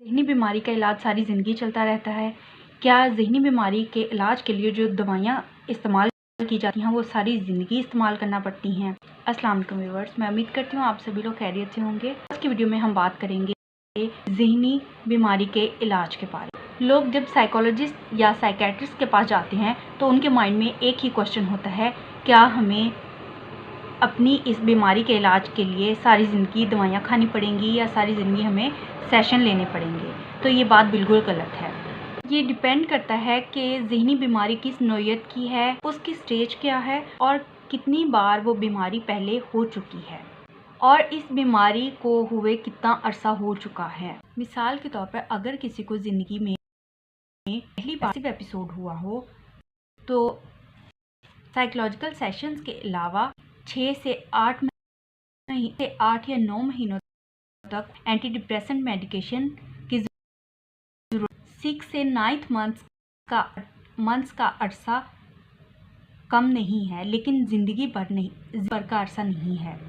ज़हनी बीमारी का इलाज सारी ज़िंदगी चलता रहता है। क्या ज़हनी बीमारी के इलाज के लिए जो दवाइयाँ इस्तेमाल की जाती हैं वो सारी ज़िंदगी इस्तेमाल करना पड़ती हैं? अस्सलाम वालेकुम व्यूअर्स, मैं उम्मीद करती हूँ आप सभी लोग खैरियत से होंगे। आज की वीडियो में हम बात करेंगे ज़हनी बीमारी के इलाज के बारे में। लोग जब साइकोलॉजिस्ट या साइकेट्रिस्ट के पास जाते हैं तो उनके माइंड में एक ही क्वेश्चन होता है, क्या हमें अपनी इस बीमारी के इलाज के लिए सारी ज़िंदगी दवाइयाँ खानी पड़ेंगी या सारी ज़िंदगी हमें सेशन लेने पड़ेंगे? तो ये बात बिल्कुल गलत है। ये डिपेंड करता है कि ज़हनी बीमारी किस नौइयत की है, उसकी स्टेज क्या है और कितनी बार वो बीमारी पहले हो चुकी है और इस बीमारी को हुए कितना अरसा हो चुका है। मिसाल के तौर पर अगर किसी को ज़िंदगी में पहली बार एपिसोड हुआ हो तो साइकोलॉजिकल सेशंस के अलावा 6 से 8 या 9 महीनों तक एंटी डिप्रेसेंट मेडिकेशन की ज़रूरत। 6 से 9 मंथ्स का अरसा कम नहीं है, लेकिन ज़िंदगी भर का अरसा नहीं है।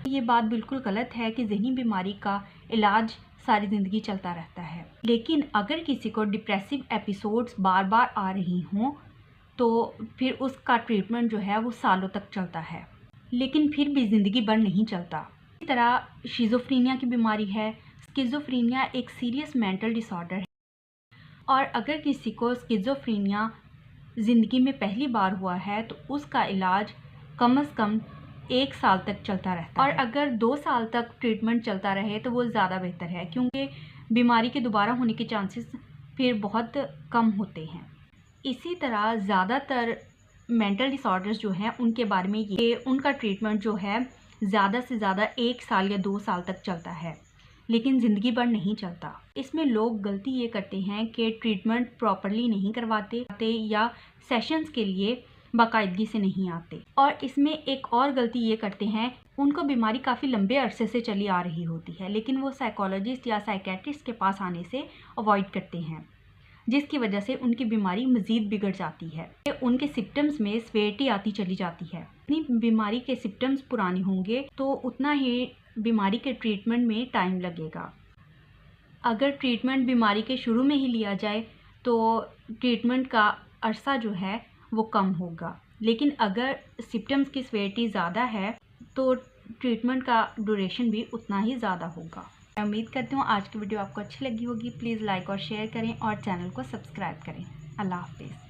ये बात बिल्कुल गलत है कि ज़हनी बीमारी का इलाज सारी ज़िंदगी चलता रहता है। लेकिन अगर किसी को डिप्रेसिव एपिसोड्स बार बार आ रही हों तो फिर उसका ट्रीटमेंट जो है वो सालों तक चलता है, लेकिन फिर भी ज़िंदगी भर नहीं चलता। इसी तरह शिज़ोफ्रेनिया की बीमारी है। स्किज़ोफ्रेनिया एक सीरियस मेंटल डिसऑर्डर है और अगर किसी को स्किज़ोफ्रेनिया ज़िंदगी में पहली बार हुआ है तो उसका इलाज कम से कम 1 साल तक चलता रहता है और अगर 2 साल तक ट्रीटमेंट चलता रहे तो वो ज़्यादा बेहतर है, क्योंकि बीमारी के दोबारा होने के चांसेस फिर बहुत कम होते हैं। इसी तरह ज़्यादातर मेंटल डिसऑर्डर्स जो हैं उनके बारे में ये उनका ट्रीटमेंट जो है ज़्यादा से ज़्यादा 1 साल या 2 साल तक चलता है, लेकिन ज़िंदगी भर नहीं चलता। इसमें लोग गलती ये करते हैं कि ट्रीटमेंट प्रॉपरली नहीं करवाते या सेशंस के लिए बाकायदगी से नहीं आते, और इसमें एक और गलती ये करते हैं, उनको बीमारी काफ़ी लंबे अरसे से चली आ रही होती है लेकिन वो साइकोलॉजिस्ट या साइकेट्रिस्ट के पास आने से अवॉइड करते हैं, जिसकी वजह से उनकी बीमारी मज़ीद बिगड़ जाती है। उनके सिम्टम्स में सीवियरिटी आती चली जाती है। जितनी बीमारी के सिम्टम्स पुराने होंगे तो उतना ही बीमारी के ट्रीटमेंट में टाइम लगेगा। अगर ट्रीटमेंट बीमारी के शुरू में ही लिया जाए तो ट्रीटमेंट का अरसा जो है वो कम होगा, लेकिन अगर सिम्टम्स की सीवियरिटी ज़्यादा है तो ट्रीटमेंट का ड्यूरेशन भी उतना ही ज़्यादा होगा। मैं उम्मीद करती हूँ आज की वीडियो आपको अच्छी लगी होगी। प्लीज़ लाइक और शेयर करें और चैनल को सब्सक्राइब करें। अल्लाह हाफिज़।